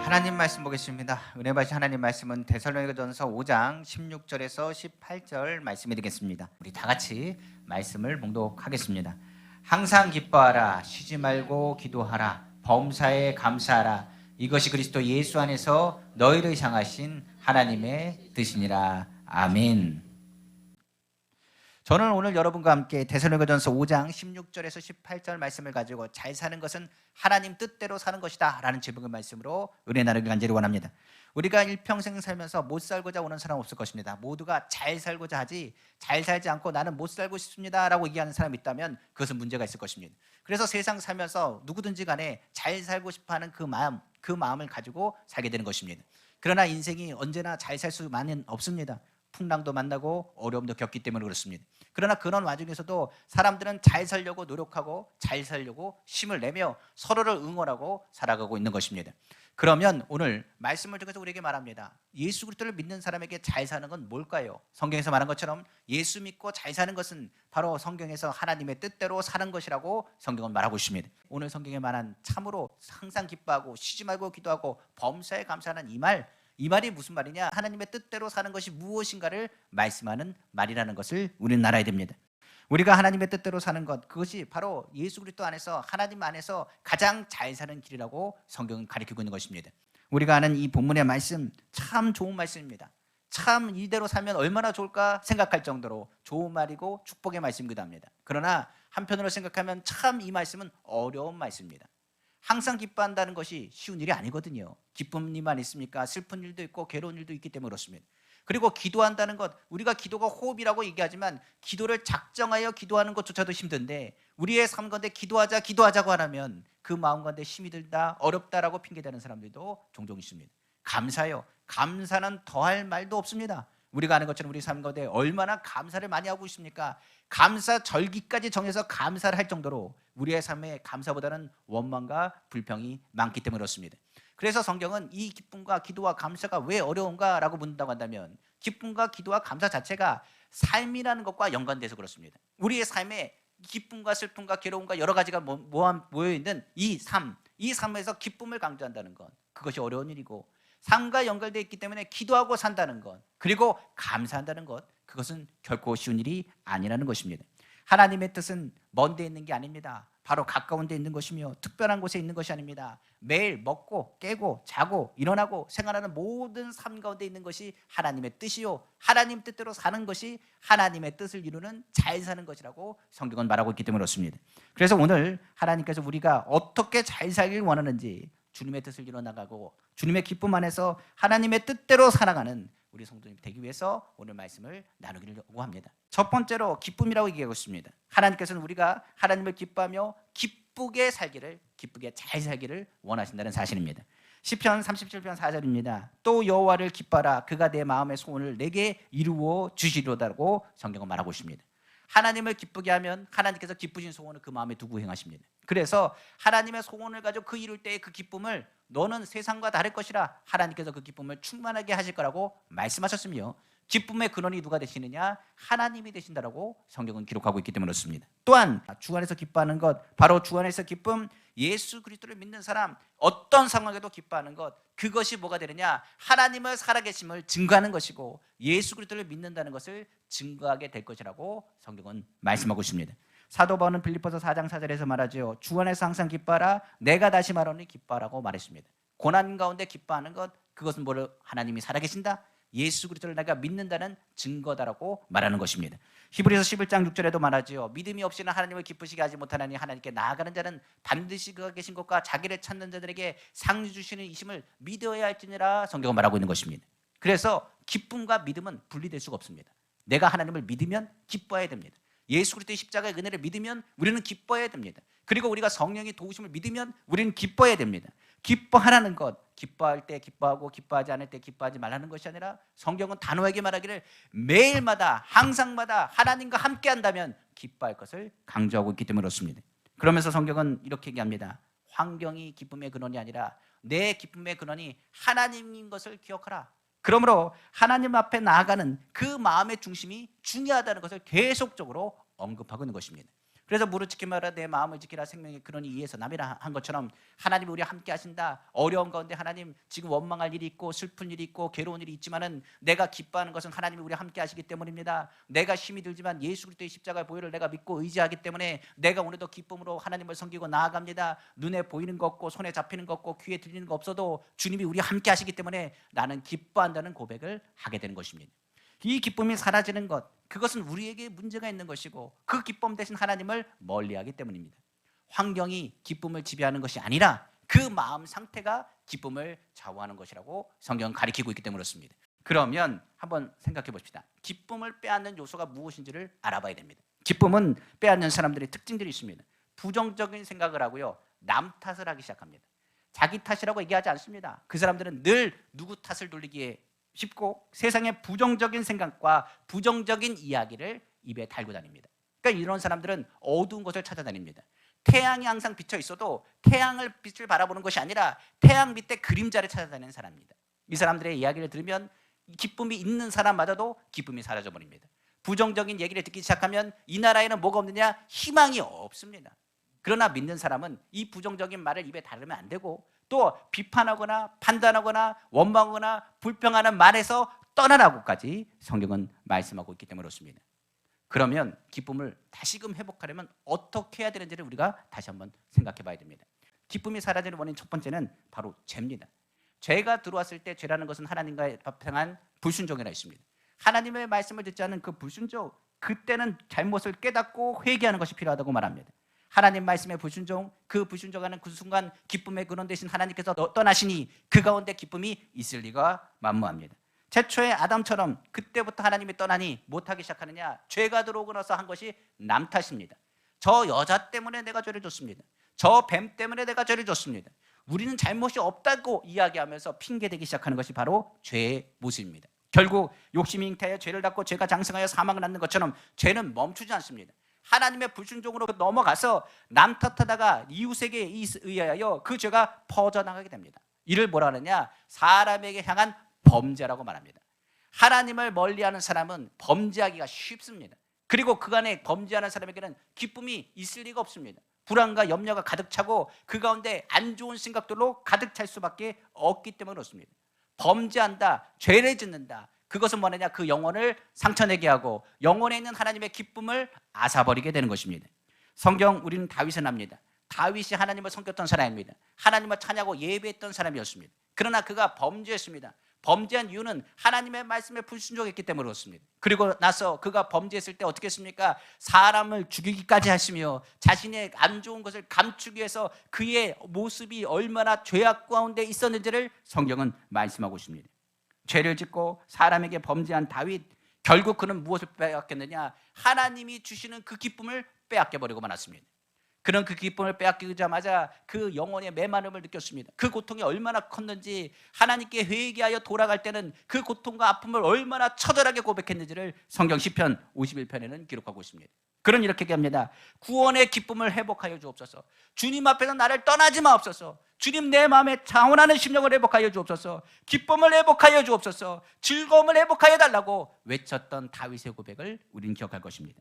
하나님 말씀 보겠습니다. 은혜 받으신 하나님 말씀은 데살로니가전서 5장 16절에서 18절 말씀이 되겠습니다. 우리 다 같이 말씀을 봉독하겠습니다. 항상 기뻐하라, 쉬지 말고 기도하라, 범사에 감사하라. 이것이 그리스도 예수 안에서 너희를 향하신 하나님의 뜻이니라. 아멘. 저는 오늘 여러분과 함께 데살로니가전서 5장 16절에서 18절 말씀을 가지고 잘 사는 것은 하나님 뜻대로 사는 것이다 라는 제목의 말씀으로 은혜 나누길 간절히 원합니다. 우리가 일평생 살면서 못 살고자 오는 사람 없을 것입니다. 모두가 잘 살고자 하지 잘 살지 않고 나는 못 살고 싶습니다 라고 얘기하는 사람이 있다면 그것은 문제가 있을 것입니다. 그래서 세상 살면서 누구든지 간에 잘 살고 싶어하는 그 마음을 가지고 살게 되는 것입니다. 그러나 인생이 언제나 잘 살 수만은 없습니다. 풍랑도 만나고 어려움도 겪기 때문에 그렇습니다. 그러나 그런 와중에서도 사람들은 잘 살려고 노력하고 잘 살려고 힘을 내며 서로를 응원하고 살아가고 있는 것입니다. 그러면 오늘 말씀을 통해서 우리에게 말합니다. 예수 그리스도를 믿는 사람에게 잘 사는 건 뭘까요? 성경에서 말한 것처럼 예수 믿고 잘 사는 것은 바로 성경에서 하나님의 뜻대로 사는 것이라고 성경은 말하고 있습니다. 오늘 성경에 말한 참으로 항상 기뻐하고 쉬지 말고 기도하고 범사에 감사하는 이 말이 무슨 말이냐? 하나님의 뜻대로 사는 것이 무엇인가를 말씀하는 말이라는 것을 우리는 알아야 됩니다. 우리가 하나님의 뜻대로 사는 것, 그것이 바로 예수 그리스도 안에서 하나님 안에서 가장 잘 사는 길이라고 성경은 가르치고 있는 것입니다. 우리가 아는 이 본문의 말씀 참 좋은 말씀입니다. 참 이대로 살면 얼마나 좋을까 생각할 정도로 좋은 말이고 축복의 말씀이기도 합니다. 그러나 한편으로 생각하면 참 이 말씀은 어려운 말씀입니다. 항상 기뻐한다는 것이 쉬운 일이 아니거든요. 기쁜 일만 있습니까? 슬픈 일도 있고 괴로운 일도 있기 때문에 그렇습니다. 그리고 기도한다는 것, 우리가 기도가 호흡이라고 얘기하지만 기도를 작정하여 기도하는 것조차도 힘든데 우리의 삶 가운데 기도하자고 하면 그 마음 가운데 힘이 들다, 어렵다라고 핑계대는 사람들도 종종 있습니다. 감사요. 감사는 더할 말도 없습니다. 우리가 아는 것처럼 우리 삶 가운데 얼마나 감사를 많이 하고 있습니까? 감사 절기까지 정해서 감사를 할 정도로 우리의 삶에 감사보다는 원망과 불평이 많기 때문에 그렇습니다. 그래서 성경은 이 기쁨과 기도와 감사가 왜 어려운가라고 묻는다고 한다면 기쁨과 기도와 감사 자체가 삶이라는 것과 연관돼서 그렇습니다. 우리의 삶에 기쁨과 슬픔과 괴로움과 여러 가지가 모여있는 이 삶에서 기쁨을 강조한다는 것, 그것이 어려운 일이고 삶과 연결되어 있기 때문에 기도하고 산다는 것, 그리고 감사한다는 것, 그것은 결코 쉬운 일이 아니라는 것입니다. 하나님의 뜻은 먼 데 있는 게 아닙니다. 바로 가까운 데 있는 것이며 특별한 곳에 있는 것이 아닙니다. 매일 먹고 깨고 자고 일어나고 생활하는 모든 삶 가운데 있는 것이 하나님의 뜻이요, 하나님 뜻대로 사는 것이 하나님의 뜻을 이루는 잘 사는 것이라고 성경은 말하고 있기 때문에 그렇습니다. 그래서 오늘 하나님께서 우리가 어떻게 잘 살길 원하는지, 주님의 뜻을 이뤄나가고 주님의 기쁨 안에서 하나님의 뜻대로 살아가는 우리 성도님 되기 위해서 오늘 말씀을 나누기려고 합니다. 첫 번째로 기쁨이라고 얘기하고 있습니다. 하나님께서는 우리가 하나님을 기뻐하며 기쁘게 잘 살기를 원하신다는 사실입니다. 시편 37편 4절입니다. 또 여호와를 기뻐하라, 그가 내 마음의 소원을 내게 이루어 주시리로다고 성경은 말하고 있습니다. 하나님을 기쁘게 하면 하나님께서 기쁘신 소원을 그 마음에 두고 행하십니다. 그래서 하나님의 소원을 가지고 그 이룰 때의 그 기쁨을 너는 세상과 다를 것이라, 하나님께서 그 기쁨을 충만하게 하실 거라고 말씀하셨으며 기쁨의 근원이 누가 되시느냐? 하나님이 되신다라고 성경은 기록하고 있기 때문에 그렇습니다. 또한 주 안에서 기뻐하는 것, 바로 주 안에서 기쁨, 예수 그리스도를 믿는 사람 어떤 상황에도 기뻐하는 것, 그것이 뭐가 되느냐? 하나님의 살아계심을 증거하는 것이고 예수 그리스도를 믿는다는 것을 증거하게 될 것이라고 성경은 말씀하고 있습니다. 사도 바울은 빌립보서 4장 4절에서 말하죠. 주 안에서 항상 기뻐하라, 내가 다시 말하노니 기뻐하라고 말했습니다. 고난 가운데 기뻐하는 것, 그것은 뭐를? 하나님이 살아계신다, 예수 그리스도를 내가 믿는다는 증거다라고 말하는 것입니다. 히브리서 11장 6절에도 말하죠. 믿음이 없이는 하나님을 기쁘시게 하지 못하나니 하나님께 나아가는 자는 반드시 그가 계신 것과 자기를 찾는 자들에게 상 주시는 이심을 믿어야 할지니라 성경은 말하고 있는 것입니다. 그래서 기쁨과 믿음은 분리될 수가 없습니다. 내가 하나님을 믿으면 기뻐해야 됩니다. 예수 그리스도의 십자가의 은혜를 믿으면 우리는 기뻐해야 됩니다. 그리고 우리가 성령의 도우심을 믿으면 우리는 기뻐해야 됩니다. 기뻐하라는 것, 기뻐할 때 기뻐하고 기뻐하지 않을 때 기뻐하지 말라는 것이 아니라 성경은 단호하게 말하기를 매일마다 항상마다 하나님과 함께 한다면 기뻐할 것을 강조하고 있기 때문에 그렇습니다. 그러면서 성경은 이렇게 얘기합니다. 환경이 기쁨의 근원이 아니라 내 기쁨의 근원이 하나님인 것을 기억하라. 그러므로 하나님 앞에 나아가는 그 마음의 중심이 중요하다는 것을 계속적으로 언급하고 있는 것입니다. 그래서 무릇 지키마라 내 마음을 지키라 생명의 근원이 이에서 남이라 한 것처럼 하나님이 우리와 함께 하신다. 어려운 가운데 하나님 지금 원망할 일이 있고 슬픈 일이 있고 괴로운 일이 있지만은 내가 기뻐하는 것은 하나님이 우리와 함께 하시기 때문입니다. 내가 힘이 들지만 예수 그리스도의 십자가의 보혈을 내가 믿고 의지하기 때문에 내가 오늘도 기쁨으로 하나님을 섬기고 나아갑니다. 눈에 보이는 거 없고 손에 잡히는 거 없고 귀에 들리는 거 없어도 주님이 우리와 함께 하시기 때문에 나는 기뻐한다는 고백을 하게 되는 것입니다. 이 기쁨이 사라지는 것, 그것은 우리에게 문제가 있는 것이고 그 기쁨 대신 하나님을 멀리하기 때문입니다. 환경이 기쁨을 지배하는 것이 아니라 그 마음 상태가 기쁨을 좌우하는 것이라고 성경은 가리키고 있기 때문에 그렇습니다. 그러면 한번 생각해 봅시다. 기쁨을 빼앗는 요소가 무엇인지를 알아봐야 됩니다. 기쁨은 빼앗는 사람들의 특징들이 있습니다. 부정적인 생각을 하고요, 남 탓을 하기 시작합니다. 자기 탓이라고 얘기하지 않습니다. 그 사람들은 늘 누구 탓을 돌리기에 쉽고 세상의 부정적인 생각과 부정적인 이야기를 입에 달고 다닙니다. 그러니까 이런 사람들은 어두운 곳을 찾아다닙니다. 태양이 항상 비쳐 있어도 태양을 빛을 바라보는 것이 아니라 태양 밑에 그림자를 찾아다니는 사람입니다. 이 사람들의 이야기를 들으면 기쁨이 있는 사람마저도 기쁨이 사라져버립니다. 부정적인 얘기를 듣기 시작하면 이 나라에는 뭐가 없느냐? 희망이 없습니다. 그러나 믿는 사람은 이 부정적인 말을 입에 달으면 안 되고 또 비판하거나 판단하거나 원망하거나 불평하는 말에서 떠나라고까지 성경은 말씀하고 있기 때문에 그렇습니다. 그러면 기쁨을 다시금 회복하려면 어떻게 해야 되는지를 우리가 다시 한번 생각해 봐야 됩니다. 기쁨이 사라지는 원인 첫 번째는 바로 죄입니다. 죄가 들어왔을 때 죄라는 것은 하나님과의 합당한 불순종이라 있습니다. 하나님의 말씀을 듣지 않은 그 불순종, 그때는 잘못을 깨닫고 회개하는 것이 필요하다고 말합니다. 하나님 말씀의 불순종, 그 불순종하는 그 순간 기쁨의 근원 대신 하나님께서 떠나시니 그 가운데 기쁨이 있을 리가 만무합니다. 최초의 아담처럼 그때부터 하나님이 떠나니 못하기 시작하느냐? 죄가 들어오고 나서 한 것이 남 탓입니다. 저 여자 때문에 내가 죄를 줬습니다. 저 뱀 때문에 내가 죄를 줬습니다. 우리는 잘못이 없다고 이야기하면서 핑계대기 시작하는 것이 바로 죄의 모습입니다. 결국 욕심이 잉태하여 죄를 닦고 죄가 장성하여 사망을 낳는 것처럼 죄는 멈추지 않습니다. 하나님의 불순종으로 넘어가서 남 탓하다가 이웃에게 의하여 그 죄가 퍼져나가게 됩니다. 이를 뭐라 하느냐? 사람에게 향한 범죄라고 말합니다. 하나님을 멀리하는 사람은 범죄하기가 쉽습니다. 그리고 그간에 범죄하는 사람에게는 기쁨이 있을 리가 없습니다. 불안과 염려가 가득 차고 그 가운데 안 좋은 생각들로 가득 찰 수밖에 없기 때문에 그렇습니다. 범죄한다, 죄를 짓는다, 그것은 뭐냐? 그 영혼을 상처내게 하고 영혼에 있는 하나님의 기쁨을 앗아버리게 되는 것입니다. 성경 우리는 다윗을 압니다. 다윗이 하나님을 섬겼던 사람입니다. 하나님을 찬양하고 예배했던 사람이었습니다. 그러나 그가 범죄했습니다. 범죄한 이유는 하나님의 말씀에 불순종했기 때문에 그렇습니다. 그리고 나서 그가 범죄했을 때 어떻게 했습니까? 사람을 죽이기까지 하시며 자신의 안 좋은 것을 감추기 위해서 그의 모습이 얼마나 죄악 가운데 있었는지를 성경은 말씀하고 있습니다. 죄를 짓고 사람에게 범죄한 다윗, 결국 그는 무엇을 빼앗겼느냐? 하나님이 주시는 그 기쁨을 빼앗겨버리고 말았습니다. 그는 그 기쁨을 빼앗기자마자 그 영혼의 메마름을 느꼈습니다. 그 고통이 얼마나 컸는지, 하나님께 회개하여 돌아갈 때는 그 고통과 아픔을 얼마나 처절하게 고백했는지를 성경 시편 51편에는 기록하고 있습니다. 그는 이렇게 얘기합니다. 구원의 기쁨을 회복하여 주옵소서. 주님 앞에서 나를 떠나지 마옵소서. 주님, 내 마음에 자원하는 심령을 회복하여 주옵소서. 기쁨을 회복하여 주옵소서. 즐거움을 회복하여 달라고 외쳤던 다윗의 고백을 우리는 기억할 것입니다.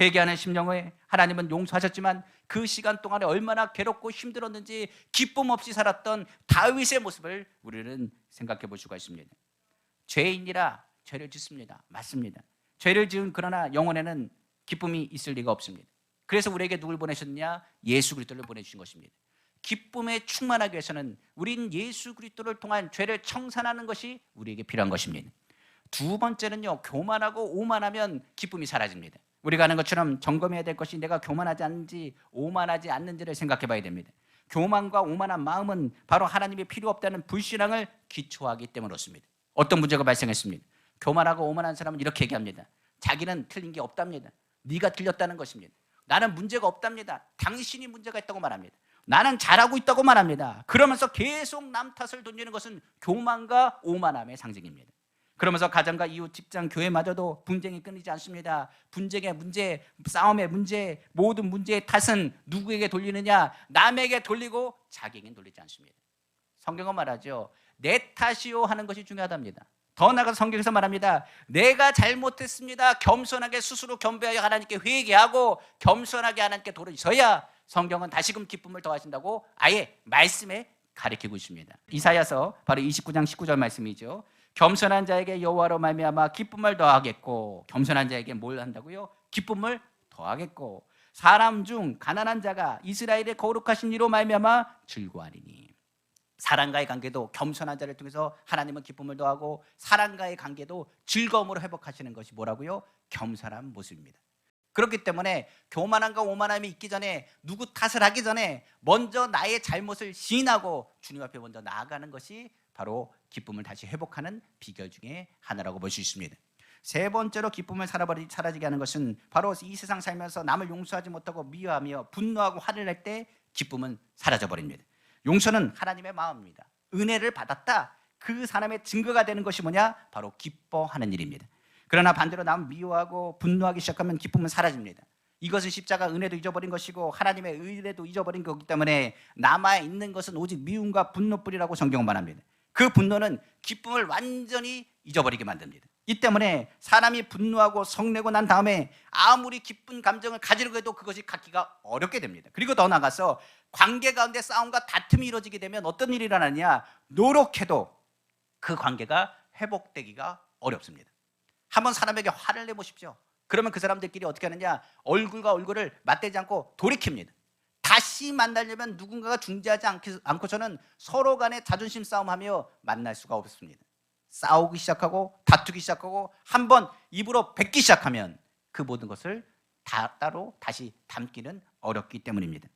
회개하는 심령을 하나님은 용서하셨지만 그 시간 동안에 얼마나 괴롭고 힘들었는지 기쁨 없이 살았던 다윗의 모습을 우리는 생각해 볼 수가 있습니다. 죄인이라 죄를 짓습니다. 맞습니다. 죄를 지은 그러나 영혼에는 기쁨이 있을 리가 없습니다. 그래서 우리에게 누굴 보내셨느냐? 예수 그리스도를 보내주신 것입니다. 기쁨에 충만하기 위해서는 우린 예수 그리스도를 통한 죄를 청산하는 것이 우리에게 필요한 것입니다. 두 번째는요, 교만하고 오만하면 기쁨이 사라집니다. 우리가 아는 것처럼 점검해야 될 것이 내가 교만하지 않는지 오만하지 않는지를 생각해 봐야 됩니다. 교만과 오만한 마음은 바로 하나님이 필요 없다는 불신앙을 기초하기 때문에 그렇습니다. 어떤 문제가 발생했습니다. 교만하고 오만한 사람은 이렇게 얘기합니다. 자기는 틀린 게 없답니다. 네가 틀렸다는 것입니다. 나는 문제가 없답니다. 당신이 문제가 있다고 말합니다. 나는 잘하고 있다고 말합니다. 그러면서 계속 남 탓을 던지는 것은 교만과 오만함의 상징입니다. 그러면서 가정과 이웃, 직장, 교회마저도 분쟁이 끊이지 않습니다. 분쟁의 문제, 싸움의 문제, 모든 문제의 탓은 누구에게 돌리느냐? 남에게 돌리고 자기에게 돌리지 않습니다. 성경은 말하죠. 내 탓이요 하는 것이 중요하답니다. 더 나아가서 성경에서 말합니다. 내가 잘못했습니다. 겸손하게 스스로 겸비하여 하나님께 회개하고 겸손하게 하나님께 돌이서야 성경은 다시금 기쁨을 더하신다고 아예 말씀에 가리키고 있습니다. 이사야서 바로 29장 19절 말씀이죠. 겸손한 자에게 여호와로 말미암아 기쁨을 더하겠고, 겸손한 자에게 뭘 한다고요? 기쁨을 더하겠고, 사람 중 가난한 자가 이스라엘의 거룩하신 이로 말미암아 즐거워하리니. 사람과의 관계도 겸손한 자를 통해서 하나님은 기쁨을 더하고, 사람과의 관계도 즐거움으로 회복하시는 것이 뭐라고요? 겸손한 모습입니다. 그렇기 때문에 교만함과 오만함이 있기 전에, 누구 탓을 하기 전에 먼저 나의 잘못을 시인하고 주님 앞에 먼저 나아가는 것이 바로 기쁨을 다시 회복하는 비결 중에 하나라고 볼 수 있습니다. 세 번째로 기쁨을 사라지게 하는 것은 바로 이 세상 살면서 남을 용서하지 못하고 미워하며 분노하고 화를 낼 때 기쁨은 사라져 버립니다. 용서는 하나님의 마음입니다. 은혜를 받았다, 그 사람의 증거가 되는 것이 뭐냐? 바로 기뻐하는 일입니다. 그러나 반대로 남을 미워하고 분노하기 시작하면 기쁨은 사라집니다. 이것은 십자가 은혜도 잊어버린 것이고 하나님의 의뢰도 잊어버린 거기 때문에 남아있는 것은 오직 미움과 분노뿐이라고 성경은 말합니다. 그 분노는 기쁨을 완전히 잊어버리게 만듭니다. 이 때문에 사람이 분노하고 성내고 난 다음에 아무리 기쁜 감정을 가지려고 해도 그것이 갖기가 어렵게 됩니다. 그리고 더 나아가서 관계 가운데 싸움과 다툼이 이루어지게 되면 어떤 일이 일어나느냐? 노력해도 그 관계가 회복되기가 어렵습니다. 한번 사람에게 화를 내보십시오. 그러면 그 사람들끼리 어떻게 하느냐? 얼굴과 얼굴을 맞대지 않고 돌이킵니다. 다시 만나려면 누군가가 중재하지 않고서는 서로 간에 자존심 싸움하며 만날 수가 없습니다. 싸우기 시작하고 다투기 시작하고 한번 입으로 뱉기 시작하면 그 모든 것을 따로 다시 담기는 어렵기 때문입니다.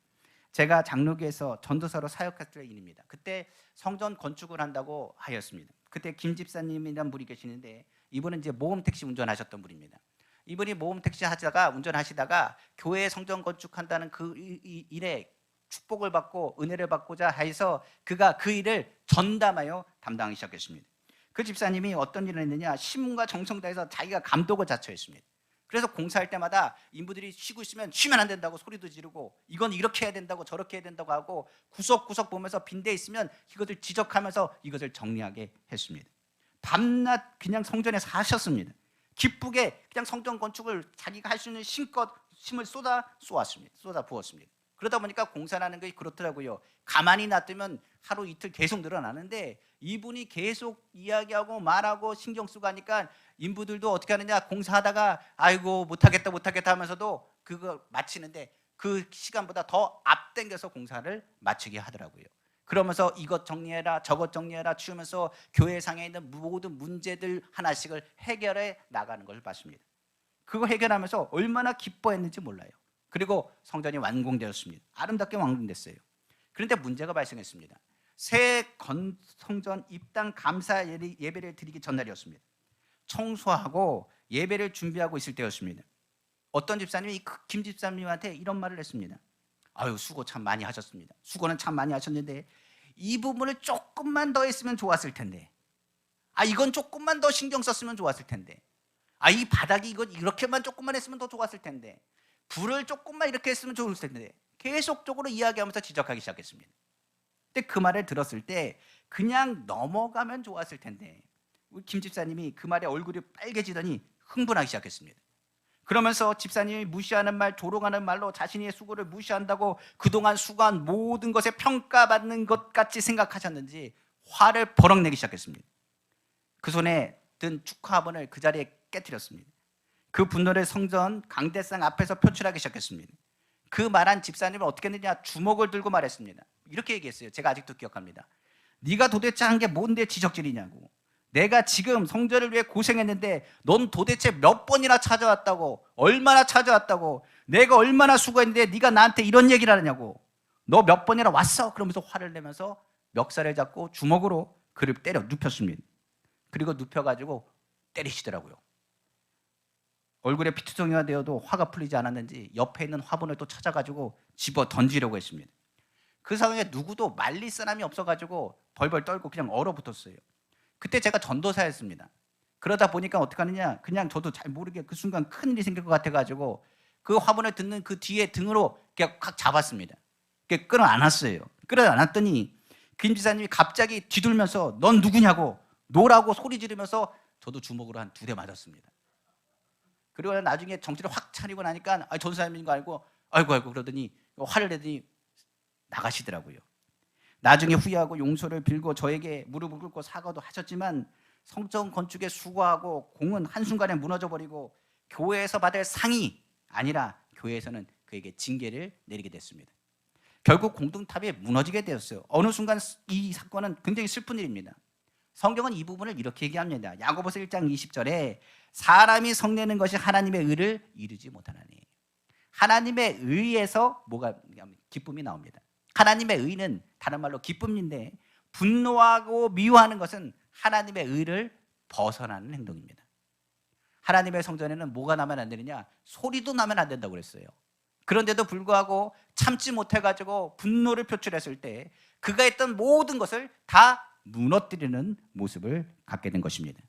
제가 장로교에서 전도사로 사역했을 일입니다. 그때 성전 건축을 한다고 하였습니다. 그때 김 집사님이라는 분이 계시는데, 이분은 이제 모험 택시 운전하셨던 분입니다. 이분이 모험 택시 운전하시다가 교회 성전 건축한다는 그 일에 축복을 받고 은혜를 받고자 해서 그가 그 일을 전담하여 담당하기 시작했습니다. 그 집사님이 어떤 일을 했느냐? 신문과 정성 다해서 자기가 감독을 자처했습니다. 그래서 공사할 때마다 인부들이 쉬고 있으면 쉬면 안 된다고 소리도 지르고, 이건 이렇게 해야 된다고 저렇게 해야 된다고 하고, 구석구석 보면서 빈대 있으면 이것을 지적하면서 이것을 정리하게 했습니다. 밤낮 그냥 성전에서 하셨습니다. 기쁘게 그냥 성전 건축을 자기가 할 수 있는 힘을 쏟아 부었습니다. 그러다 보니까 공사하는 게 그렇더라고요. 가만히 놔두면 하루 이틀 계속 늘어나는데, 이분이 계속 이야기하고 말하고 신경 쓰고 하니까 인부들도 어떻게 하느냐? 공사하다가 아이고 못하겠다 하면서도 그거 마치는데 그 시간보다 더 앞당겨서 공사를 마치게 하더라고요. 그러면서 이것 정리해라 저것 정리해라 치우면서 교회상에 있는 모든 문제들 하나씩을 해결해 나가는 것을 봤습니다. 그거 해결하면서 얼마나 기뻐했는지 몰라요. 그리고 성전이 완공되었습니다. 아름답게 완공됐어요. 그런데 문제가 발생했습니다. 새 성전 입당 감사 예배를 드리기 전날이었습니다. 청소하고 예배를 준비하고 있을 때였습니다. 어떤 집사님이 김 집사님한테 이런 말을 했습니다. 아유, 수고 참 많이 하셨습니다. 수고는 참 많이 하셨는데 이 부분을 조금만 더 했으면 좋았을 텐데, 이건 조금만 더 신경 썼으면 좋았을 텐데, 이 바닥이 이거 이렇게만 조금만 했으면 더 좋았을 텐데, 불을 조금만 이렇게 했으면 좋았을 텐데, 계속적으로 이야기하면서 지적하기 시작했습니다. 근데 그 말을 들었을 때 그냥 넘어가면 좋았을 텐데, 우리 김 집사님이 그 말에 얼굴이 빨개지더니 흥분하기 시작했습니다. 그러면서 집사님이 무시하는 말, 조롱하는 말로 자신의 수고를 무시한다고 그동안 수고한 모든 것에 평가받는 것 같이 생각하셨는지 화를 버럭 내기 시작했습니다. 그 손에 든 축하화분을 그 자리에 깨뜨렸습니다. 그 분노를 성전 강대상 앞에서 표출하기 시작했습니다. 그 말한 집사님은 어떻게 했느냐? 주먹을 들고 말했습니다. 이렇게 얘기했어요. 제가 아직도 기억합니다. 네가 도대체 한 게 뭔데 지적질이냐고. 내가 지금 성전을 위해 고생했는데 넌 도대체 몇 번이나 찾아왔다고, 얼마나 찾아왔다고, 내가 얼마나 수고했는데 네가 나한테 이런 얘기를 하느냐고. 너 몇 번이나 왔어? 그러면서 화를 내면서 멱살을 잡고 주먹으로 그를 때려 눕혔습니다. 그리고 눕혀가지고 때리시더라고요. 얼굴에 피투성이가 되어도 화가 풀리지 않았는지 옆에 있는 화분을 또 찾아가지고 집어 던지려고 했습니다. 그 상황에 누구도 말릴 사람이 없어가지고 벌벌 떨고 그냥 얼어붙었어요. 그때 제가 전도사였습니다. 그러다 보니까 어떻게 하느냐, 그냥 저도 잘 모르게 그 순간 큰일이 생길 것 같아가지고 그 화분을 듣는 그 뒤에 등으로 그냥 확 잡았습니다. 끌어안았어요. 끌어안았더니 김 지사님이 갑자기 뒤돌면서 넌 누구냐고, 노라고 소리 지르면서 저도 주먹으로 한 2대 맞았습니다. 그리고 나중에 정신을 확 차리고 나니까 전사님인 거 알고 아이고 그러더니 화를 내더니 나가시더라고요. 나중에 후회하고 용서를 빌고 저에게 무릎을 꿇고 사과도 하셨지만 성전 건축에 수고하고 공은 한순간에 무너져버리고 교회에서 받을 상이 아니라 교회에서는 그에게 징계를 내리게 됐습니다. 결국 공동탑이 무너지게 되었어요. 어느 순간 이 사건은 굉장히 슬픈 일입니다. 성경은 이 부분을 이렇게 얘기합니다. 야고보서 1장 20절에 사람이 성내는 것이 하나님의 의를 이루지 못하나니, 하나님의 의에서 뭐가 기쁨이 나옵니다. 하나님의 의는 다른 말로 기쁨인데 분노하고 미워하는 것은 하나님의 의를 벗어나는 행동입니다. 하나님의 성전에는 뭐가 나면 안 되느냐? 소리도 나면 안 된다고 그랬어요. 그런데도 불구하고 참지 못해가지고 분노를 표출했을 때 그가 했던 모든 것을 다 무너뜨리는 모습을 갖게 된 것입니다.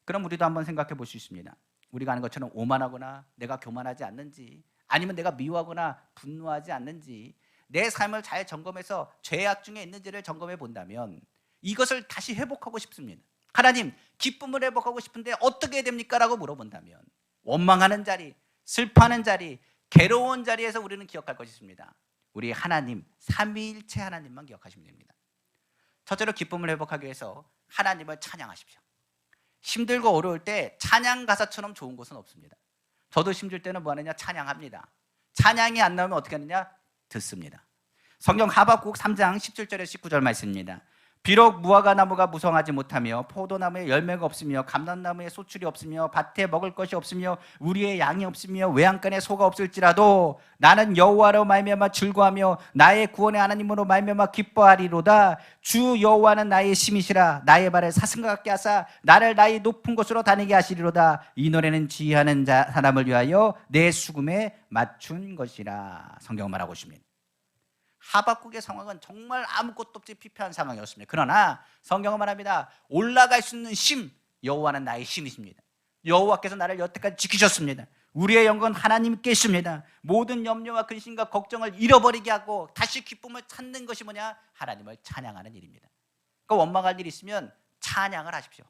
그럼 우리도 한번 생각해 볼 수 있습니다. 우리가 아는 것처럼 오만하거나 내가 교만하지 않는지, 아니면 내가 미워하거나 분노하지 않는지, 내 삶을 잘 점검해서 죄악 중에 있는지를 점검해 본다면 이것을 다시 회복하고 싶습니다. 하나님, 기쁨을 회복하고 싶은데 어떻게 해야 됩니까? 라고 물어본다면 원망하는 자리, 슬퍼하는 자리, 괴로운 자리에서 우리는 기억할 것이 있습니다. 우리 하나님, 삼위일체 하나님만 기억하시면 됩니다. 첫째로 기쁨을 회복하기 위해서 하나님을 찬양하십시오. 힘들고 어려울 때 찬양 가사처럼 좋은 것은 없습니다. 저도 힘들 때는 뭐 하느냐? 찬양합니다. 찬양이 안 나오면 어떻게 하느냐? 듣습니다. 성경 하박국 3장 17절에 19절 말씀입니다. 비록 무화과 나무가 무성하지 못하며 포도나무에 열매가 없으며 감람나무에 소출이 없으며 밭에 먹을 것이 없으며 우리의 양이 없으며 외양간에 소가 없을지라도 나는 여호와로 말미암아 즐거하며 나의 구원의 하나님으로 말미암아 기뻐하리로다. 주 여호와는 나의 힘이시라. 나의 발을 사슴과 같게 하사 나를 나의 높은 곳으로 다니게 하시리로다. 이 노래는 지혜하는 사람을 위하여 내 수금에 맞춘 것이라. 성경 말하고 있습니다. 하박국의 상황은 정말 아무것도 없이 피폐한 상황이었습니다. 그러나 성경은 말합니다. 올라갈 수 있는 힘, 여호와는 나의 힘이십니다. 여호와께서 나를 여태까지 지키셨습니다. 우리의 영광은 하나님께 있습니다. 모든 염려와 근심과 걱정을 잃어버리게 하고 다시 기쁨을 찾는 것이 뭐냐? 하나님을 찬양하는 일입니다. 그러니까 원망할 일이 있으면 찬양을 하십시오.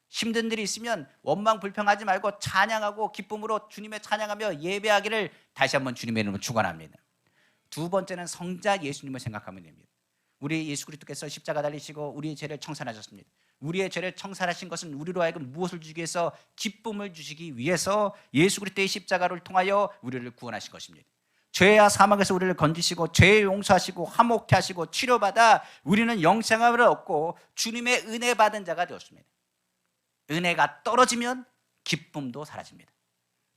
힘든 일이 있으면 원망 불평하지 말고 찬양하고 기쁨으로 주님의 찬양하며 예배하기를 다시 한번 주님의 이름으로 축원합니다. 두 번째는 성자 예수님을 생각하면 됩니다. 우리 예수 그리스도께서 십자가 달리시고 우리의 죄를 청산하셨습니다. 우리의 죄를 청산하신 것은 우리로 하여금 무엇을 주기 위해서? 기쁨을 주시기 위해서 예수 그리스도의 십자가를 통하여 우리를 구원하신 것입니다. 죄와 사망에서 우리를 건지시고 죄 용서하시고 화목케 하시고 치료받아 우리는 영생을 얻고 주님의 은혜 받은 자가 되었습니다. 은혜가 떨어지면 기쁨도 사라집니다.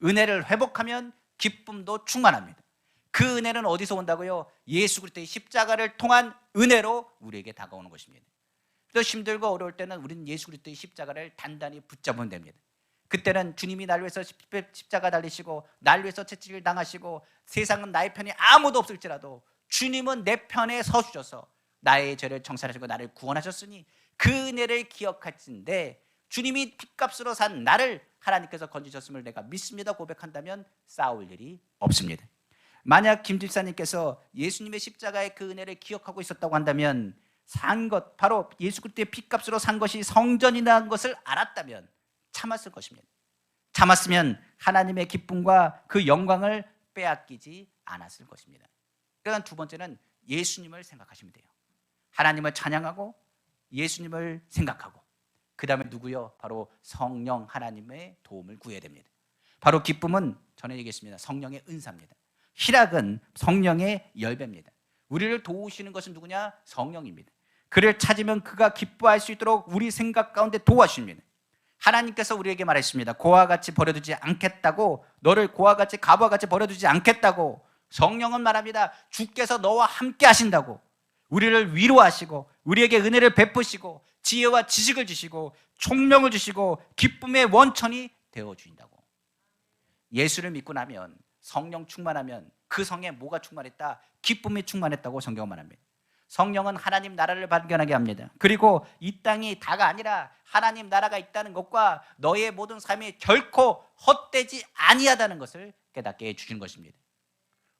은혜를 회복하면 기쁨도 충만합니다. 그 은혜는 어디서 온다고요? 예수 그리스도의 십자가를 통한 은혜로 우리에게 다가오는 것입니다. 또 힘들고 어려울 때는 우리는 예수 그리스도의 십자가를 단단히 붙잡으면 됩니다. 그때는 주님이 날 위해서 십자가 달리시고 날 위해서 채찍을 당하시고 세상은 나의 편에 아무도 없을지라도 주님은 내 편에 서주셔서 나의 죄를 청산하시고 나를 구원하셨으니 그 은혜를 기억할진데 주님이 핏값으로 산 나를 하나님께서 건지셨음을 내가 믿습니다 고백한다면 싸울 일이 없습니다. 만약 김 집사님께서 예수님의 십자가의 그 은혜를 기억하고 있었다고 한다면 산 것, 바로 예수 그리스도의 핏값으로 산 것이 성전이라는 것을 알았다면 참았을 것입니다. 참았으면 하나님의 기쁨과 그 영광을 빼앗기지 않았을 것입니다. 그러니까 두 번째는 예수님을 생각하시면 돼요. 하나님을 찬양하고 예수님을 생각하고 그 다음에 누구요? 바로 성령 하나님의 도움을 구해야 됩니다. 바로 기쁨은 전에 얘기했습니다. 성령의 은사입니다. 희락은 성령의 열배입니다. 우리를 도우시는 것은 누구냐? 성령입니다. 그를 찾으면 그가 기뻐할 수 있도록 우리 생각 가운데 도와주십니다. 하나님께서 우리에게 말했습니다. 고와 같이 버려두지 않겠다고, 너를 고와 같이 가부와 같이 버려두지 않겠다고. 성령은 말합니다. 주께서 너와 함께 하신다고. 우리를 위로하시고 우리에게 은혜를 베푸시고 지혜와 지식을 주시고 총명을 주시고 기쁨의 원천이 되어주신다고. 예수를 믿고 나면 성령 충만하면 그 성에 뭐가 충만했다? 기쁨이 충만했다고 성경은 말합니다. 성령은 하나님 나라를 발견하게 합니다. 그리고 이 땅이 다가 아니라 하나님 나라가 있다는 것과 너의 모든 삶이 결코 헛되지 아니하다는 것을 깨닫게 해주시는 것입니다.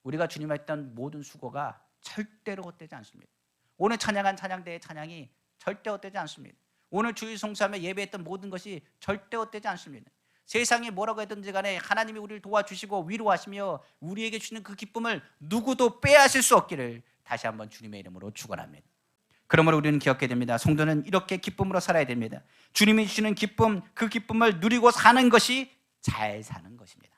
우리가 주님 했던 모든 수고가 절대로 헛되지 않습니다. 오늘 찬양한 찬양대의 찬양이 절대 헛되지 않습니다. 오늘 주일 송사하며 예배했던 모든 것이 절대 헛되지 않습니다. 세상이 뭐라고 했든지 간에 하나님이 우리를 도와주시고 위로하시며 우리에게 주시는 그 기쁨을 누구도 빼앗을 수 없기를 다시 한번 주님의 이름으로 축원합니다. 그러므로 우리는 기억해야 됩니다. 성도는 이렇게 기쁨으로 살아야 됩니다. 주님이 주시는 기쁨, 그 기쁨을 누리고 사는 것이 잘 사는 것입니다.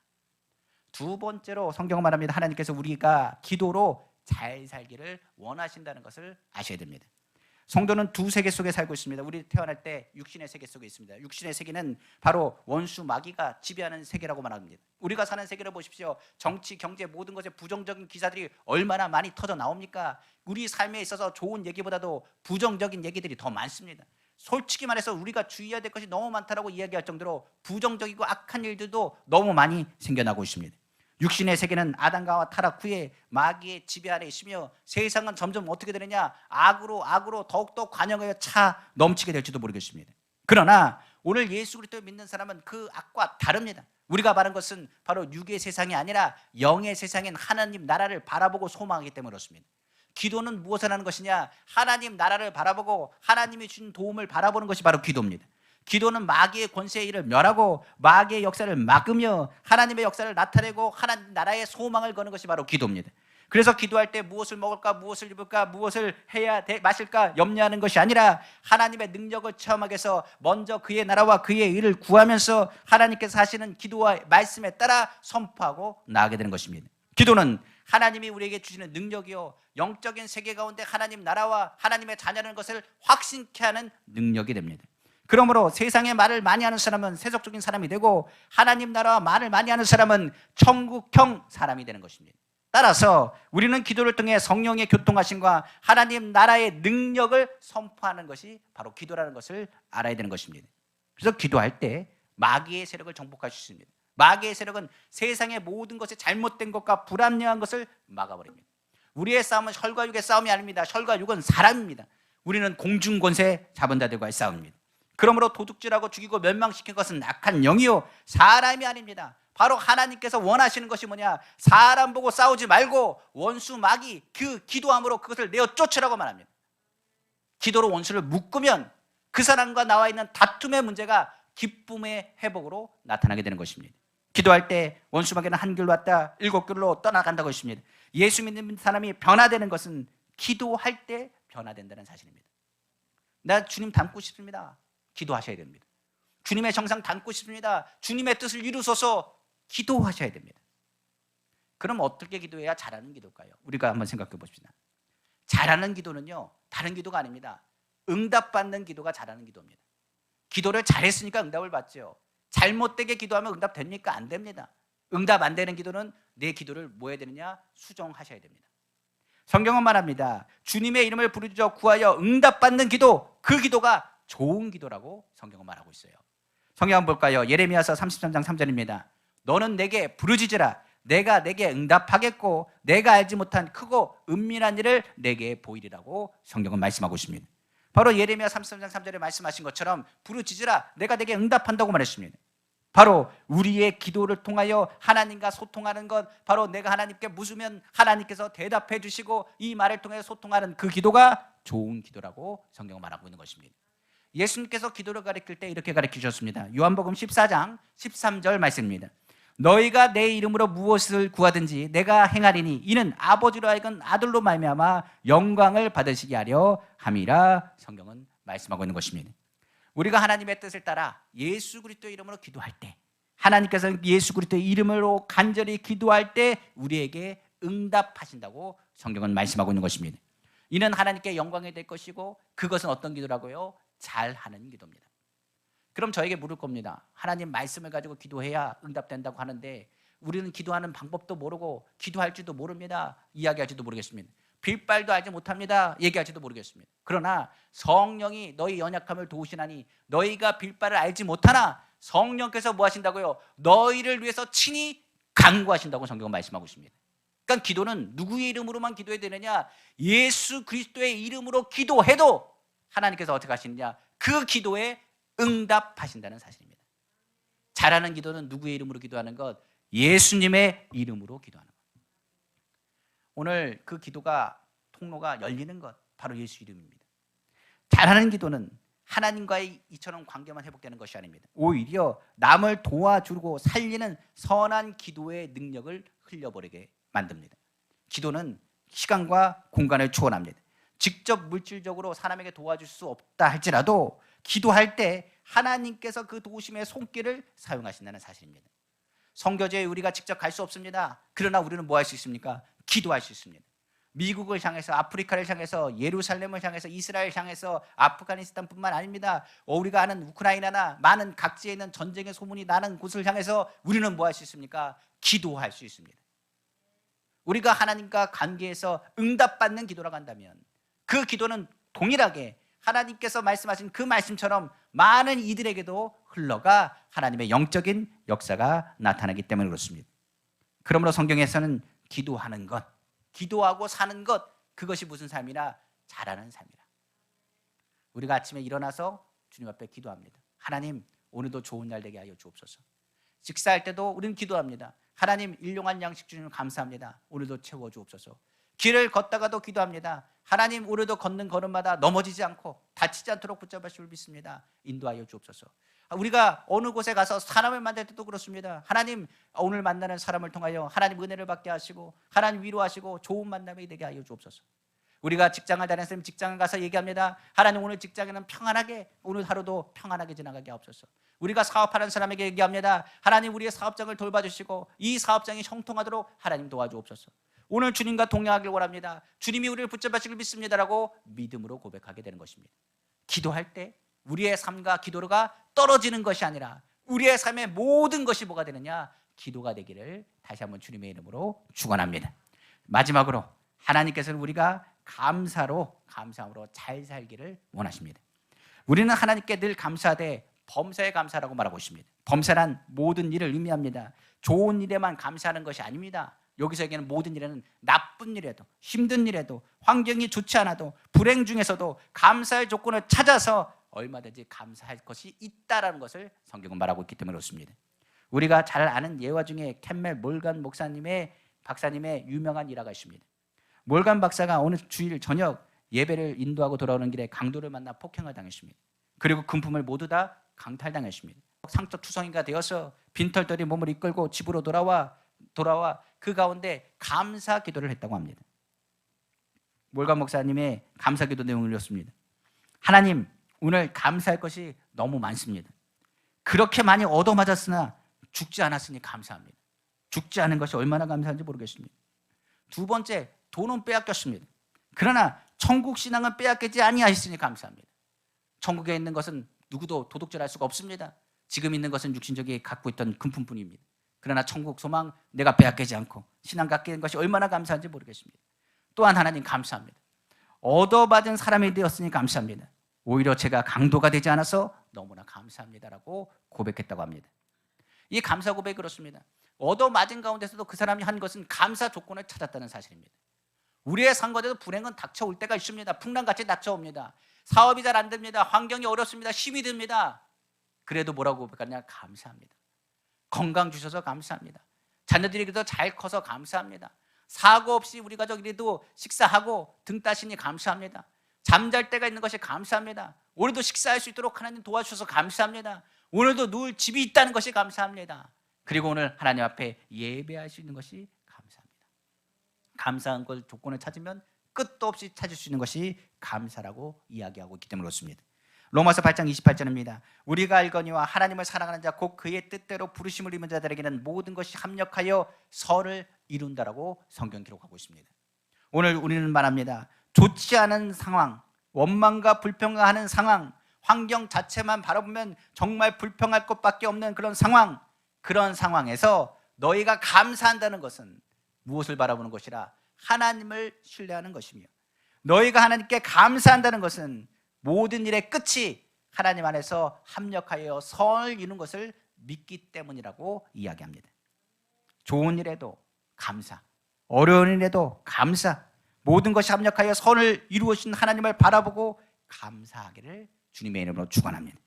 두 번째로 성경은 말합니다. 하나님께서 우리가 기도로 잘 살기를 원하신다는 것을 아셔야 됩니다. 성도는 두 세계 속에 살고 있습니다. 우리 태어날 때 육신의 세계 속에 있습니다. 육신의 세계는 바로 원수 마귀가 지배하는 세계라고 말합니다. 우리가 사는 세계를 보십시오. 정치, 경제 모든 것에 부정적인 기사들이 얼마나 많이 터져 나옵니까? 우리 삶에 있어서 좋은 얘기보다도 부정적인 얘기들이 더 많습니다. 솔직히 말해서 우리가 주의해야 될 것이 너무 많다고 이야기할 정도로 부정적이고 악한 일들도 너무 많이 생겨나고 있습니다. 육신의 세계는 아담과 타락 후에 마귀의 지배 아래 있으며 세상은 점점 어떻게 되느냐, 악으로 더욱더 관영하여 차 넘치게 될지도 모르겠습니다. 그러나 오늘 예수 그리스도를 믿는 사람은 그 악과 다릅니다. 우리가 바란 것은 바로 육의 세상이 아니라 영의 세상인 하나님 나라를 바라보고 소망하기 때문에 그렇습니다. 기도는 무엇을 하는 것이냐? 하나님 나라를 바라보고 하나님이 주신 도움을 바라보는 것이 바로 기도입니다. 기도는 마귀의 권세의 일을 멸하고 마귀의 역사를 막으며 하나님의 역사를 나타내고 하나님 나라의 소망을 거는 것이 바로 기도입니다. 그래서 기도할 때 무엇을 먹을까, 무엇을 입을까, 무엇을 해야 마실까 염려하는 것이 아니라 하나님의 능력을 체험하기 위해서 먼저 그의 나라와 그의 일을 구하면서 하나님께서 하시는 기도와 말씀에 따라 선포하고 나아가게 되는 것입니다. 기도는 하나님이 우리에게 주시는 능력이요, 영적인 세계 가운데 하나님 나라와 하나님의 자녀라는 것을 확신케 하는 능력이 됩니다. 그러므로 세상에 말을 많이 하는 사람은 세속적인 사람이 되고 하나님 나라와 말을 많이 하는 사람은 천국형 사람이 되는 것입니다. 따라서 우리는 기도를 통해 성령의 교통하심과 하나님 나라의 능력을 선포하는 것이 바로 기도라는 것을 알아야 되는 것입니다. 그래서 기도할 때 마귀의 세력을 정복할 수 있습니다. 마귀의 세력은 세상의 모든 것이 잘못된 것과 불합리한 것을 막아버립니다. 우리의 싸움은 혈과 육의 싸움이 아닙니다. 혈과 육은 사람입니다. 우리는 공중권세 잡은 자들과의 싸움입니다. 그러므로 도둑질하고 죽이고 멸망시킨 것은 악한 영이요 사람이 아닙니다. 바로 하나님께서 원하시는 것이 뭐냐? 사람 보고 싸우지 말고 원수 마귀 그 기도함으로 그것을 내어 쫓으라고 말합니다. 기도로 원수를 묶으면 그 사람과 나와 있는 다툼의 문제가 기쁨의 회복으로 나타나게 되는 것입니다. 기도할 때 원수 마귀는 한 길로 왔다 7길로 떠나간다고 했습니다. 예수 믿는 사람이 변화되는 것은 기도할 때 변화된다는 사실입니다. 나 주님 닮고 싶습니다. 기도하셔야 됩니다. 주님의 정상 닮고 싶습니다. 주님의 뜻을 이루소서. 기도하셔야 됩니다. 그럼 어떻게 기도해야 잘하는 기도일까요? 우리가 한번 생각해 봅시다. 잘하는 기도는요, 다른 기도가 아닙니다. 응답받는 기도가 잘하는 기도입니다. 기도를 잘했으니까 응답을 받죠. 잘못되게 기도하면 응답 됩니까? 안 됩니다. 응답 안 되는 기도는 내 기도를 뭐 해야 되느냐? 수정하셔야 됩니다. 성경은 말합니다. 주님의 이름을 부르짖어 구하여 응답받는 기도, 그 기도가 좋은 기도라고 성경은 말하고 있어요. 성경 한번 볼까요? 예레미야서 33장 3절입니다. 너는 내게 부르짖으라. 내가 내게 응답하겠고 내가 알지 못한 크고 은밀한 일을 내게 보이리라고 성경은 말씀하고 있습니다. 바로 예레미야 33장 3절에 말씀하신 것처럼 부르짖으라. 내가 내게 응답한다고 말했습니다. 바로 우리의 기도를 통하여 하나님과 소통하는 것, 바로 내가 하나님께 묻으면 하나님께서 대답해 주시고 이 말을 통해 소통하는 그 기도가 좋은 기도라고 성경은 말하고 있는 것입니다. 예수님께서 기도를 가르칠 때 이렇게 가르치셨습니다. 요한복음 14장 13절 말씀입니다. 너희가 내 이름으로 무엇을 구하든지 내가 행하리니 이는 아버지로 하여금 아들로 말미암아 영광을 받으시게 하려 함이라 성경은 말씀하고 있는 것입니다. 우리가 하나님의 뜻을 따라 예수 그리스도의 이름으로 기도할 때, 하나님께서 예수 그리스도의 이름으로 간절히 기도할 때 우리에게 응답하신다고 성경은 말씀하고 있는 것입니다. 이는 하나님께 영광이 될 것이고 그것은 어떤 기도라고요? 잘하는 기도입니다. 그럼 저에게 물을 겁니다. 하나님 말씀을 가지고 기도해야 응답된다고 하는데 우리는 기도하는 방법도 모르고 기도할 줄도 모릅니다. 이야기할 줄도 모르겠습니다. 빌발도 알지 못합니다. 얘기할지도 모르겠습니다. 그러나 성령이 너희 연약함을 도우시나니 너희가 빌발을 알지 못하나 성령께서 뭐 하신다고요? 너희를 위해서 친히 간구하신다고 성경은 말씀하고 있습니다. 그러니까 기도는 누구의 이름으로만 기도해야 되느냐? 예수 그리스도의 이름으로 기도해도 하나님께서 어떻게 하시느냐? 그 기도에 응답하신다는 사실입니다. 잘하는 기도는 누구의 이름으로 기도하는 것? 예수님의 이름으로 기도하는 것. 오늘 그 기도가 통로가 열리는 것 바로 예수 이름입니다. 잘하는 기도는 하나님과의 이처럼 관계만 회복되는 것이 아닙니다. 오히려 남을 도와주고 살리는 선한 기도의 능력을 흘려버리게 만듭니다. 기도는 시간과 공간을 초월합니다. 직접 물질적으로 사람에게 도와줄 수 없다 할지라도 기도할 때 하나님께서 그 도우심의 손길을 사용하신다는 사실입니다. 선교제에 우리가 직접 갈 수 없습니다. 그러나 우리는 뭐 할 수 있습니까? 기도할 수 있습니다. 미국을 향해서, 아프리카를 향해서, 예루살렘을 향해서, 이스라엘 향해서, 아프가니스탄뿐만 아닙니다. 우리가 아는 우크라이나나 많은 각지에 있는 전쟁의 소문이 나는 곳을 향해서 우리는 뭐 할 수 있습니까? 기도할 수 있습니다. 우리가 하나님과 관계에서 응답받는 기도라고 한다면 그 기도는 동일하게 하나님께서 말씀하신 그 말씀처럼 많은 이들에게도 흘러가 하나님의 영적인 역사가 나타나기 때문에 그렇습니다. 그러므로 성경에서는 기도하는 것, 기도하고 사는 것, 그것이 무슨 삶이라? 잘하는 삶이라. 우리가 아침에 일어나서 주님 앞에 기도합니다. 하나님, 오늘도 좋은 날 되게 하여 주옵소서. 식사할 때도 우리는 기도합니다. 하나님, 일용할 양식 주님 감사합니다. 오늘도 채워 주옵소서. 길을 걷다가도 기도합니다. 하나님, 오늘도 걷는 걸음마다 넘어지지 않고 다치지 않도록 붙잡아 주실 믿습니다. 인도하여 주옵소서. 우리가 어느 곳에 가서 사람을 만날 때도 그렇습니다. 하나님, 오늘 만나는 사람을 통하여 하나님 은혜를 받게 하시고 하나님 위로하시고 좋은 만남이 되게 하여 주옵소서. 우리가 직장을 다니는 사람이 직장에 가서 얘기합니다. 하나님, 오늘 직장에는 평안하게, 오늘 하루도 평안하게 지나가게 하옵소서. 우리가 사업하는 사람에게 얘기합니다. 하나님, 우리의 사업장을 돌봐주시고 이 사업장이 형통하도록 하나님 도와주옵소서. 오늘 주님과 동행하길 원합니다. 주님이 우리를 붙잡으시길 믿습니다라고 믿음으로 고백하게 되는 것입니다. 기도할 때 우리의 삶과 기도가 떨어지는 것이 아니라 우리의 삶의 모든 것이 뭐가 되느냐? 기도가 되기를 다시 한번 주님의 이름으로 축원합니다. 마지막으로 하나님께서는 우리가 감사함으로 잘 살기를 원하십니다. 우리는 하나님께 늘 감사하되 범사에 감사라고 말하고 있습니다. 범사란 모든 일을 의미합니다. 좋은 일에만 감사하는 것이 아닙니다. 여기서 얘기하는 모든 일에는 나쁜 일에도, 힘든 일에도, 환경이 좋지 않아도, 불행 중에서도 감사의 조건을 찾아서 얼마든지 감사할 것이 있다라는 것을 성경은 말하고 있기 때문에 그렇습니다. 우리가 잘 아는 예화 중에 캔멜 몰간 박사님의 유명한 일화가 있습니다. 몰간 박사가 어느 주일 저녁 예배를 인도하고 돌아오는 길에 강도를 만나 폭행을 당했습니다. 그리고 금품을 모두 다 강탈당했습니다. 상처투성이가 되어서 빈털터리 몸을 이끌고 집으로 돌아와 그 가운데 감사 기도를 했다고 합니다. 몰간 목사님의 감사 기도 내용을 읽었습니다. 하나님, 오늘 감사할 것이 너무 많습니다. 그렇게 많이 얻어맞았으나 죽지 않았으니 감사합니다. 죽지 않은 것이 얼마나 감사한지 모르겠습니다. 두 번째, 돈은 빼앗겼습니다. 그러나 천국 신앙은 빼앗기지 아니하였으니 감사합니다. 천국에 있는 것은 누구도 도둑질할 수가 없습니다. 지금 있는 것은 육신적이 갖고 있던 금품뿐입니다. 그러나 천국 소망 내가 빼앗기지 않고 신앙 갖게 된 것이 얼마나 감사한지 모르겠습니다. 또한 하나님 감사합니다. 얻어받은 사람이 되었으니 감사합니다. 오히려 제가 강도가 되지 않아서 너무나 감사합니다라고 고백했다고 합니다. 이 감사 고백이 그렇습니다. 얻어맞은 가운데서도 그 사람이 한 것은 감사 조건을 찾았다는 사실입니다. 우리의 상관에도 불행은 닥쳐올 때가 있습니다. 풍랑같이 닥쳐옵니다. 사업이 잘 안 됩니다. 환경이 어렵습니다. 힘이 듭니다. 그래도 뭐라고 고백하냐? 감사합니다. 건강 주셔서 감사합니다. 자녀들이 그래도 잘 커서 감사합니다. 사고 없이 우리 가족 이래도 식사하고 등 따시니 감사합니다. 잠잘 때가 있는 것이 감사합니다. 오늘도 식사할 수 있도록 하나님 도와주셔서 감사합니다. 오늘도 누울 집이 있다는 것이 감사합니다. 그리고 오늘 하나님 앞에 예배할 수 있는 것이 감사합니다. 감사한 것 조건을 찾으면 끝도 없이 찾을 수 있는 것이 감사라고 이야기하고 있기 때문에 그렇습니다. 로마서 8장 28절입니다. 우리가 알거니와 하나님을 사랑하는 자 곧 그의 뜻대로 부르심을 입은 자들에게는 모든 것이 합력하여 선을 이룬다라고 성경 기록하고 있습니다. 오늘 우리는 말합니다. 좋지 않은 상황, 원망과 불평하는 상황, 환경 자체만 바라보면 정말 불평할 것밖에 없는 그런 상황, 그런 상황에서 너희가 감사한다는 것은 무엇을 바라보는 것이라? 하나님을 신뢰하는 것이며, 너희가 하나님께 감사한다는 것은 모든 일의 끝이 하나님 안에서 합력하여 선을 이루는 것을 믿기 때문이라고 이야기합니다. 좋은 일에도 감사, 어려운 일에도 감사, 모든 것이 합력하여 선을 이루어주신 하나님을 바라보고 감사하기를 주님의 이름으로 축원합니다.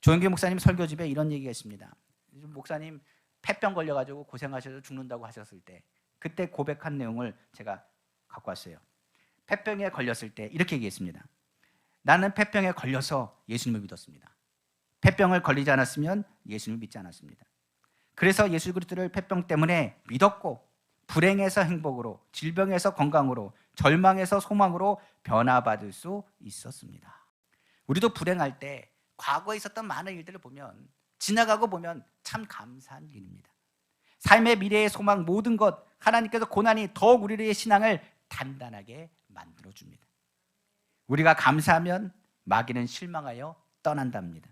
조영규 목사님 설교집에 이런 얘기가 있습니다. 목사님 폐병 걸려가지고 고생하셔서 죽는다고 하셨을 때 그때 고백한 내용을 제가 갖고 왔어요. 폐병에 걸렸을 때 이렇게 얘기했습니다. 나는 폐병에 걸려서 예수님을 믿었습니다. 폐병을 걸리지 않았으면 예수님을 믿지 않았습니다. 그래서 예수 그리스도를 폐병 때문에 믿었고 불행에서 행복으로, 질병에서 건강으로, 절망에서 소망으로 변화받을 수 있었습니다. 우리도 불행할 때 과거에 있었던 많은 일들을 보면, 지나가고 보면 참 감사한 일입니다. 삶의 미래의 소망, 모든 것, 하나님께서 고난이 더욱 우리의 신앙을 단단하게 만들어줍니다. 우리가 감사하면 마귀는 실망하여 떠난답니다.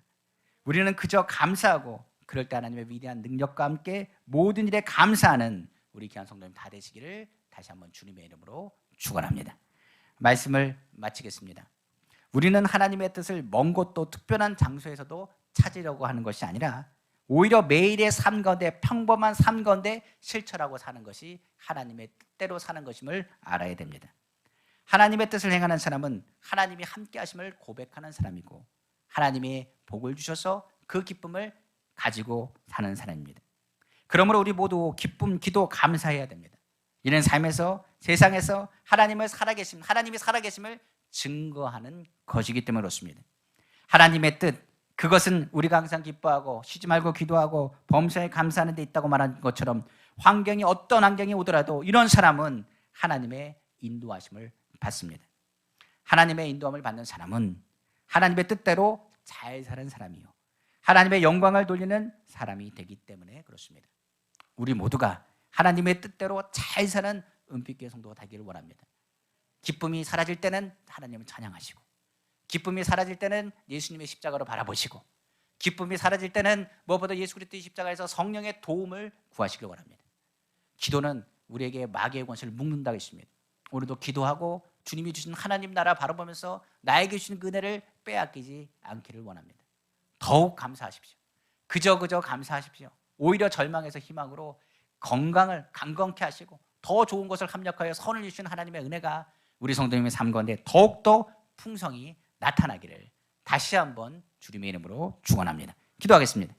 우리는 그저 감사하고 그럴 때 하나님의 위대한 능력과 함께 모든 일에 감사하는 우리 귀한 성도님 다 되시기를 다시 한번 주님의 이름으로 축원합니다. 말씀을 마치겠습니다. 우리는 하나님의 뜻을 먼 곳도 특별한 장소에서도 찾으려고 하는 것이 아니라 오히려 매일의 삶 가운데, 평범한 삶 가운데 실천하고 사는 것이 하나님의 뜻대로 사는 것임을 알아야 됩니다. 하나님의 뜻을 행하는 사람은 하나님이 함께 하심을 고백하는 사람이고 하나님이 복을 주셔서 그 기쁨을 가지고 사는 사람입니다. 그러므로 우리 모두 기쁨, 기도, 감사해야 됩니다. 이런 삶에서, 세상에서 하나님이 살아계심을 증거하는 것이기 때문에 그렇습니다. 하나님의 뜻, 그것은 우리가 항상 기뻐하고 쉬지 말고 기도하고 범사에 감사하는 데 있다고 말한 것처럼 어떤 환경이 오더라도 이런 사람은 하나님의 인도하심을 받습니다. 하나님의 인도함을 받는 사람은 하나님의 뜻대로 잘 사는 사람이요, 하나님의 영광을 돌리는 사람이 되기 때문에 그렇습니다. 우리 모두가 하나님의 뜻대로 잘 사는 은빛교회 성도가 되기를 원합니다. 기쁨이 사라질 때는 하나님을 찬양하시고, 기쁨이 사라질 때는 예수님의 십자가로 바라보시고, 기쁨이 사라질 때는 무엇보다 예수 그리스도의 십자가에서 성령의 도움을 구하시길 원합니다. 기도는 우리에게 마귀의 권세를 묶는다고 했습니다. 오늘도 기도하고 주님이 주신 하나님 나라 바라보면서 나에게 주신 그 은혜를 빼앗기지 않기를 원합니다. 더욱 감사하십시오. 그저 감사하십시오. 오히려 절망에서 희망으로 건강을 강건케 하시고 더 좋은 것을 합력하여 선을 주신 하나님의 은혜가 우리 성도님의 삶 가운데 더욱더 풍성히 나타나기를 다시 한번 주님의 이름으로 축원합니다. 기도하겠습니다.